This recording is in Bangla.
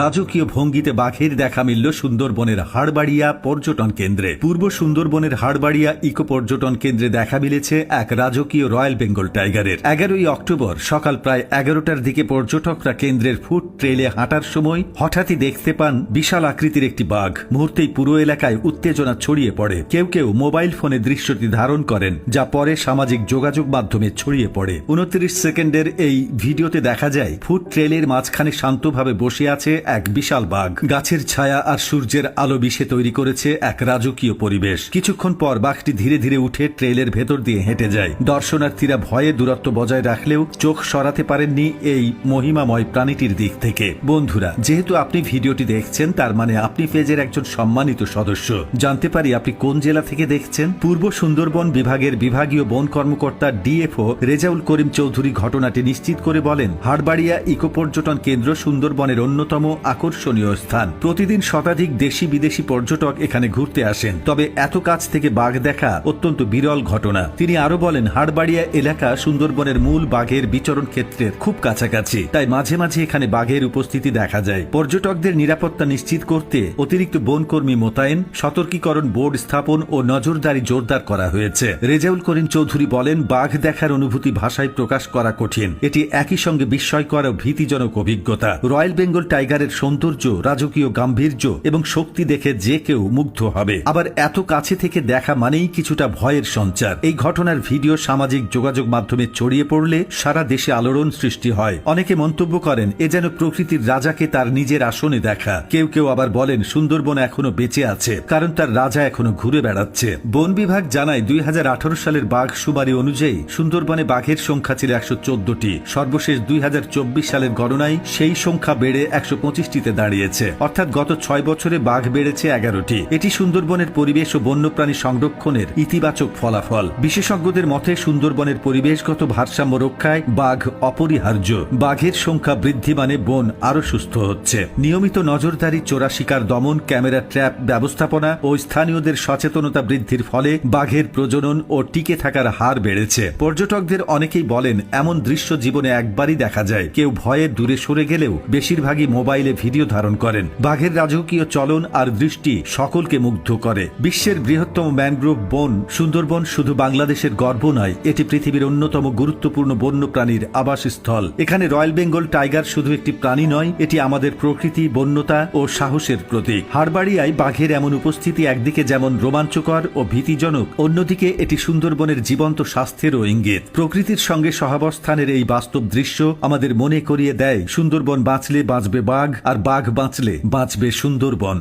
রাজকীয় ভঙ্গিতে বাঘের দেখা মিলল সুন্দরবনের হাড়বাড়িয়া পর্যটন কেন্দ্রে। পূর্ব সুন্দরবনের হাড়বাড়িয়া ইকো পর্যটন কেন্দ্রে দেখা মিলেছে এক রাজকীয় রয়্যাল বেঙ্গল টাইগারের। 11ই অক্টোবর সকাল প্রায় 11টার দিকে পর্যটকরা কেন্দ্রের ফুট ট্রেলে হাঁটার সময় হঠাৎই দেখতে পান বিশাল আকৃতির একটি বাঘ। মুহূর্তেই পুরো এলাকায় উত্তেজনা ছড়িয়ে পড়ে। কেউ কেউ মোবাইল ফোনে দৃশ্যটি ধারণ করেন, যা পরে সামাজিক যোগাযোগ মাধ্যমে ছড়িয়ে পড়ে। 29 সেকেন্ডের এই ভিডিওতে দেখা যায় ফুট ট্রেলের মাঝখানে শান্তভাবে বসে আছে এক বিশাল বাঘ। গাছের ছায়া আর সূর্যের আলো মিশে তৈরি করেছে এক রাজকীয় পরিবেশ। কিছুক্ষণ পর বাঘটি ধীরে ধীরে উঠে ট্রেলের ভেতর দিয়ে হেঁটে যায়। দর্শনার্থীরা ভয়ে দূরত্ব বজায় রাখলেও চোখ সরাতে পারেননি এই মহিমাময় প্রাণীটির দিক থেকে। বন্ধুরা, যেহেতু আপনি ভিডিওটি দেখছেন, তার মানে আপনি পেজের একজন সম্মানিত সদস্য। জানতে পারি আপনি কোন জেলা থেকে দেখছেন? পূর্ব সুন্দরবন বিভাগের বিভাগীয় বন কর্মকর্তা ডিএফও রেজাউল করিম চৌধুরী ঘটনাটি নিশ্চিত করে বলেন, হাড়বাড়িয়া ইকো পর্যটন কেন্দ্র সুন্দরবনের অন্যতম আকর্ষণীয় স্থান। প্রতিদিন শতাধিক দেশি বিদেশি পর্যটক এখানে ঘুরতে আসেন, তবে এত কাছ থেকে বাঘ দেখা অত্যন্ত বিরল ঘটনা। তিনি আরো বলেন, হাড়বাড়িয়া এলাকা সুন্দরবনের মূল বাঘের বিচরণ ক্ষেত্রের খুব কাছাকাছি, তাই মাঝে মাঝে এখানে বাঘের উপস্থিতি দেখা যায়। পর্যটকদের নিরাপত্তা নিশ্চিত করতে অতিরিক্ত বনকর্মী মোতায়েন, সতর্কীকরণ বোর্ড স্থাপন ও নজরদারি জোরদার করা হয়েছে। রেজাউল করিম চৌধুরী বলেন, বাঘ দেখার অনুভূতি ভাষায় প্রকাশ করা কঠিন। এটি একই সঙ্গে বিস্ময়কর ও ভীতিজনক অভিজ্ঞতা। রয়্যাল বেঙ্গল টাইগারের সৌন্দর্য, রাজকীয় গাম্ভীর্য এবং শক্তি দেখে যে কেউ মুগ্ধ হবে। আবার এত কাছে থেকে দেখা মানেই কিছুটা ভয়ের সঞ্চার। এই ঘটনার ভিডিও সামাজিক যোগাযোগ মাধ্যমে ছড়িয়ে পড়লে সারা দেশে আলোড়ন সৃষ্টি হয়। অনেকে মন্তব্য করেন, এ যেন প্রকৃতির রাজাকে তার নিজের আসনে দেখা। কেউ কেউ আবার বলেন, সুন্দরবন এখনো বেঁচে আছে, কারণ তার রাজা এখনো ঘুরে বেড়াচ্ছে। বন বিভাগ জানায়, 2018 সালের বাঘ সুমারি অনুযায়ী সুন্দরবনে বাঘের সংখ্যা ছিল 114টি। সর্বশেষ 2024 সালের গণনায় সেই সংখ্যা বেড়ে 125টিতে দাঁড়িয়েছে। অর্থাৎ গত 6 বছরে বাঘ বেড়েছে 11টি। এটি সুন্দরবনের পরিবেশ ও বন্যপ্রাণী সংরক্ষণের ইতিবাচক ফলাফল। বিশেষজ্ঞদের মতে, সুন্দরবনের পরিবেশগত ভারসাম্য রক্ষায় বাঘ অপরিহার্য। বাঘের সংখ্যা বৃদ্ধি মানে বন আরো সুস্থ হচ্ছে। নিয়মিত নজরদারি, চোরা শিকার দমন, ক্যামেরা ট্র্যাপ ব্যবস্থাপনা ও স্থানীয়দের সচেতনতা বৃদ্ধির ফলে বাঘের প্রজনন ও টিকে থাকার হার বেড়েছে। পর্যটকদের অনেকেই বলেন, এমন দৃশ্য জীবনে একবারই দেখা যায়। কেউ ভয়ে দূরে সরে গেলেও বেশিরভাগই মোবাইলে ভিডিও ধারণ করেন। বাঘের রাজকীয় চলন আর দৃষ্টি সকলকে মুগ্ধ করে। বিশ্বের বৃহত্তম ম্যানগ্রোভ বন সুন্দরবন শুধু বাংলাদেশের গর্ব নয়, এটি পৃথিবীর অন্যতম গুরুত্বপূর্ণ বন্যপ্রাণীর আবাসস্থল। এখানে রয়্যাল বেঙ্গল টাইগার শুধু একটি প্রাণী নয়, এটি আমাদের প্রকৃতি, বন্যতা ও সাহসের প্রতীক। হাড়বাড়িয়ায় বাঘের এমন উপস্থিতি একদিকে যেমন রোমাঞ্চকর ও ভীতিজনক, অন্যদিকে এটি সুন্দরবনের জীবন্ত স্বাস্থ্যেরও ইঙ্গিত। প্রকৃতির সঙ্গে সহাবস্থানের এই বাস্তব দৃশ্য আমাদের মনে করিয়ে দেয়, সুন্দরবন বাঁচলে বাঁচবে বাঘ, আর বাঘ বাঁচলে বাঁচবে সুন্দরবন।